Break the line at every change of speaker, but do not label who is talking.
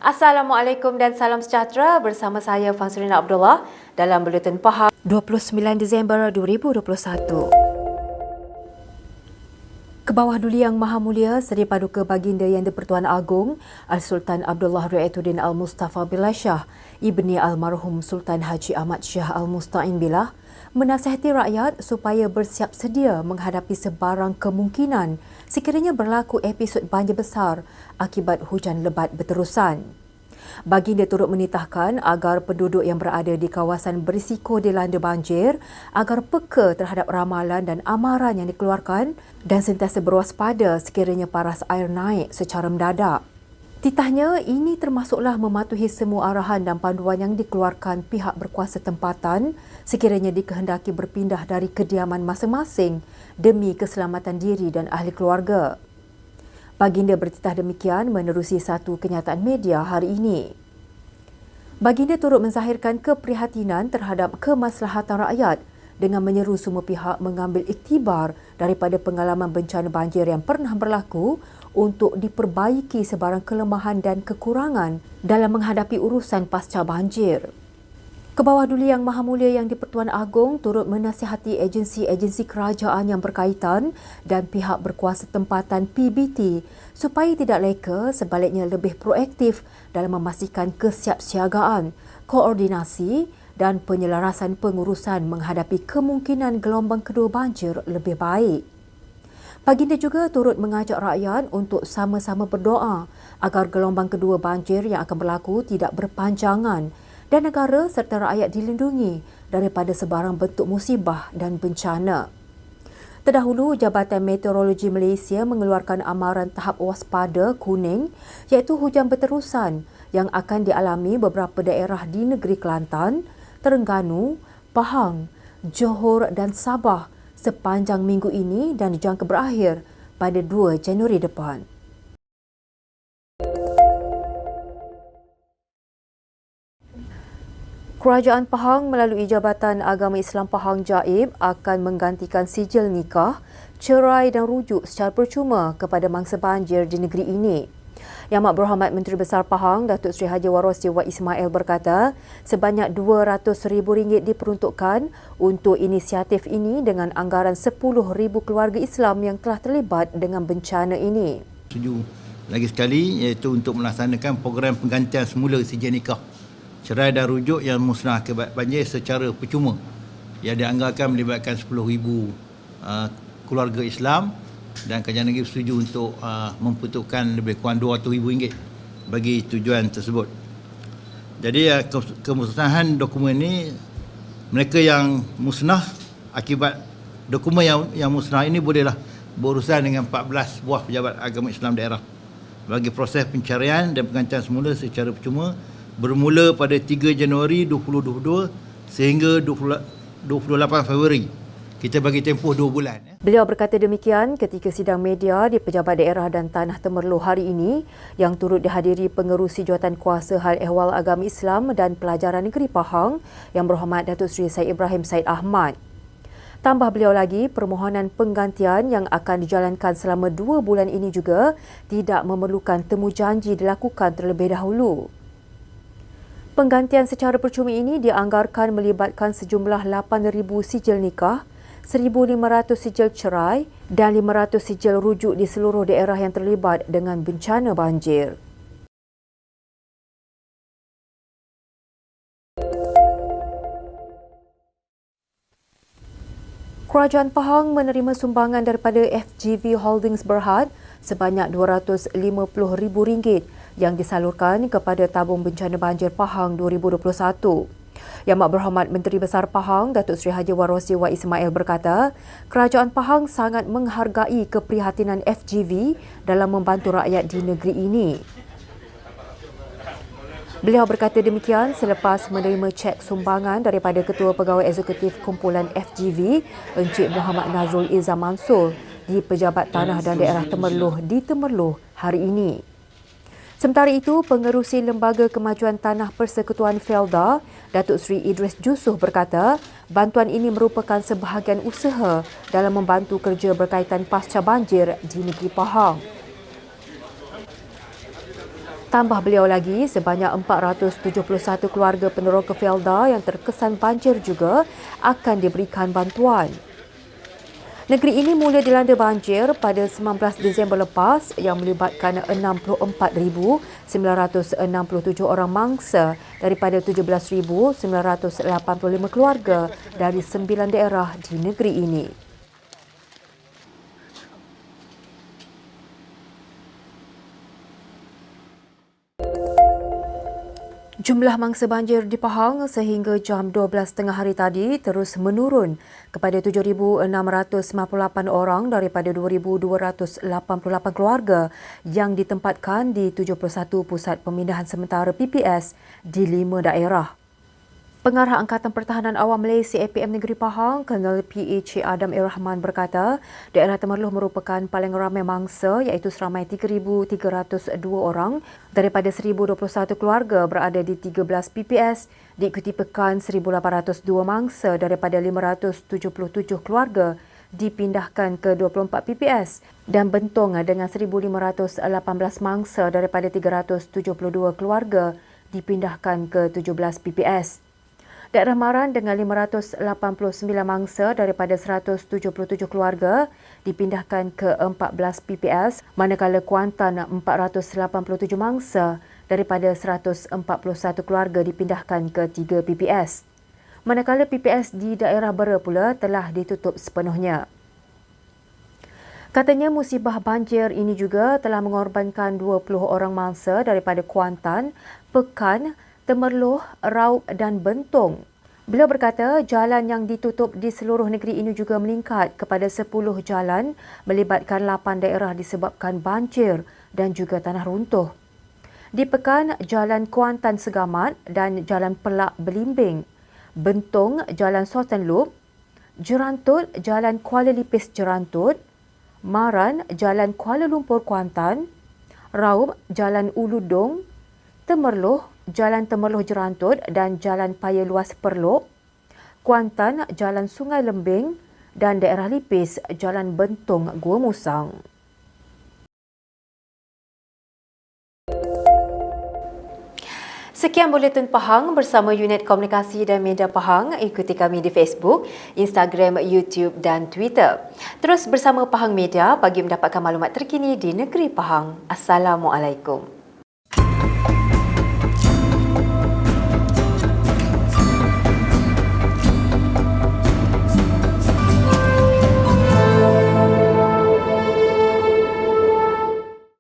Assalamualaikum dan salam sejahtera, bersama saya Fazrina Abdullah dalam Buletin Pahang 29 Disember 2021. Ke bawah Duli Yang Maha Mulia Seri Paduka Baginda Yang di-Pertuan Agong Al-Sultan Abdullah Riayatuddin Al-Mustafa Billah Shah, ibni almarhum Sultan Haji Ahmad Shah Al-Musta'in Billah, menasihati rakyat supaya bersiap sedia menghadapi sebarang kemungkinan sekiranya berlaku episod banjir besar akibat hujan lebat berterusan. Baginda turut menitahkan agar penduduk yang berada di kawasan berisiko dilanda banjir agar peka terhadap ramalan dan amaran yang dikeluarkan dan sentiasa berwaspada sekiranya paras air naik secara mendadak. Titahnya, ini termasuklah mematuhi semua arahan dan panduan yang dikeluarkan pihak berkuasa tempatan sekiranya dikehendaki berpindah dari kediaman masing-masing demi keselamatan diri dan ahli keluarga. Baginda bertitah demikian menerusi satu kenyataan media hari ini. Baginda turut menzahirkan keprihatinan terhadap kemaslahatan rakyat dengan menyeru semua pihak mengambil iktibar daripada pengalaman bencana banjir yang pernah berlaku untuk diperbaiki sebarang kelemahan dan kekurangan dalam menghadapi urusan pasca banjir. Ke bawah Duli Yang Maha Mulia Yang di-Pertuan Agong turut menasihati agensi-agensi kerajaan yang berkaitan dan pihak berkuasa tempatan PBT supaya tidak leka, sebaliknya lebih proaktif dalam memastikan kesiapsiagaan, koordinasi dan penyelarasan pengurusan menghadapi kemungkinan gelombang kedua banjir lebih baik. Baginda juga turut mengajak rakyat untuk sama-sama berdoa agar gelombang kedua banjir yang akan berlaku tidak berpanjangan dan negara serta rakyat dilindungi daripada sebarang bentuk musibah dan bencana. Terdahulu, Jabatan Meteorologi Malaysia mengeluarkan amaran tahap waspada kuning iaitu hujan berterusan yang akan dialami beberapa daerah di negeri Kelantan, Terengganu, Pahang, Johor dan Sabah sepanjang minggu ini dan dijangka berakhir pada 2 Januari depan. Kerajaan Pahang melalui Jabatan Agama Islam Pahang Jaib akan menggantikan sijil nikah, cerai dan rujuk secara percuma kepada mangsa banjir di negeri ini. Yang Amat Berhormat Menteri Besar Pahang, Datuk Seri Haji Waros Dewa Ismail berkata, sebanyak RM200,000 diperuntukkan untuk inisiatif ini dengan anggaran 10,000 keluarga Islam yang telah terlibat dengan bencana ini.
Setuju lagi sekali iaitu untuk melaksanakan program penggantian semula sijil nikah, cerai dan rujuk yang musnah akibat banjir secara percuma yang dianggarkan melibatkan 10,000 keluarga Islam, dan kerajaan negeri setuju untuk memperuntukkan lebih kurang RM200,000 bagi tujuan tersebut. Jadi kemusnahan dokumen ini, mereka yang musnah akibat dokumen yang musnah ini bolehlah berurusan dengan 14 buah pejabat agama Islam daerah bagi proses pencarian dan penggantian semula secara percuma bermula pada 3 Januari 2022 sehingga 28 Februari. Kita bagi tempoh 2 bulan.
Beliau berkata demikian ketika sidang media di Pejabat Daerah dan Tanah Temerloh hari ini yang turut dihadiri Pengerusi Jawatan Kuasa Hal Ehwal Agama Islam dan Pelajaran Negeri Pahang Yang Berhormat Datuk Seri Said Ibrahim Said Ahmad. Tambah beliau lagi, permohonan penggantian yang akan dijalankan selama 2 bulan ini juga tidak memerlukan temu janji dilakukan terlebih dahulu. Penggantian secara percuma ini dianggarkan melibatkan sejumlah 8,000 sijil nikah, 1,500 sijil cerai dan 500 sijil rujuk di seluruh daerah yang terlibat dengan bencana banjir. Kerajaan Pahang menerima sumbangan daripada FGV Holdings Berhad sebanyak RM250,000 yang disalurkan kepada tabung bencana banjir Pahang 2021. Yang Amat Berhormat Menteri Besar Pahang, Datuk Seri Haji Waros Dewa Ismail berkata, Kerajaan Pahang sangat menghargai keprihatinan FGV dalam membantu rakyat di negeri ini. Beliau berkata demikian selepas menerima cek sumbangan daripada Ketua Pegawai Eksekutif Kumpulan FGV, Encik Muhammad Nazrul Izzah Mansur di Pejabat Tanah dan Daerah Temerloh di Temerloh hari ini. Sementara itu, Pengerusi Lembaga Kemajuan Tanah Persekutuan Felda, Datuk Seri Idris Jusuh berkata, bantuan ini merupakan sebahagian usaha dalam membantu kerja berkaitan pasca banjir di negeri Pahang. Tambah beliau lagi, sebanyak 471 keluarga peneroka Felda yang terkesan banjir juga akan diberikan bantuan. Negeri ini mula dilanda banjir pada 19 Disember lepas yang melibatkan 64,967 orang mangsa daripada 17,985 keluarga dari 9 daerah di negeri ini. Jumlah mangsa banjir di Pahang sehingga jam 12.30 hari tadi terus menurun kepada 7,698 orang daripada 2,288 keluarga yang ditempatkan di 71 pusat pemindahan sementara PPS di 5 daerah. Pengarah Angkatan Pertahanan Awam Malaysia APM Negeri Pahang, Kolonel PH Adam Irrahman berkata, daerah Temerloh merupakan paling ramai mangsa iaitu seramai 3,302 orang daripada 1,021 keluarga berada di 13 PPS, diikuti Pekan 1,802 mangsa daripada 577 keluarga dipindahkan ke 24 PPS dan Bentong dengan 1,518 mangsa daripada 372 keluarga dipindahkan ke 17 PPS. Daerah Maran dengan 589 mangsa daripada 177 keluarga dipindahkan ke 14 PPS, manakala Kuantan 487 mangsa daripada 141 keluarga dipindahkan ke 3 PPS. Manakala PPS di daerah Bera pula telah ditutup sepenuhnya. Katanya musibah banjir ini juga telah mengorbankan 20 orang mangsa daripada Kuantan, Pekan, Temerloh, Raub dan Bentong. Beliau berkata jalan yang ditutup di seluruh negeri ini juga meningkat kepada 10 jalan melibatkan 8 daerah disebabkan banjir dan juga tanah runtuh. Di Pekan, Jalan Kuantan Segamat dan Jalan Pelak Belimbing. Bentong, Jalan Sultan Loop. Jerantut, Jalan Kuala Lipis Jerantut. Maran, Jalan Kuala Lumpur Kuantan. Raub, Jalan Uludong. Temerloh, Jalan Temerloh Jerantut dan Jalan Paya Luas Perlok. Kuantan, Jalan Sungai Lembing dan daerah Lipis, Jalan Bentong Gua Musang. Sekian Buletin Pahang bersama Unit Komunikasi dan Media Pahang. Ikuti kami di Facebook, Instagram, YouTube dan Twitter. Terus bersama Pahang Media bagi mendapatkan maklumat terkini di negeri Pahang. Assalamualaikum.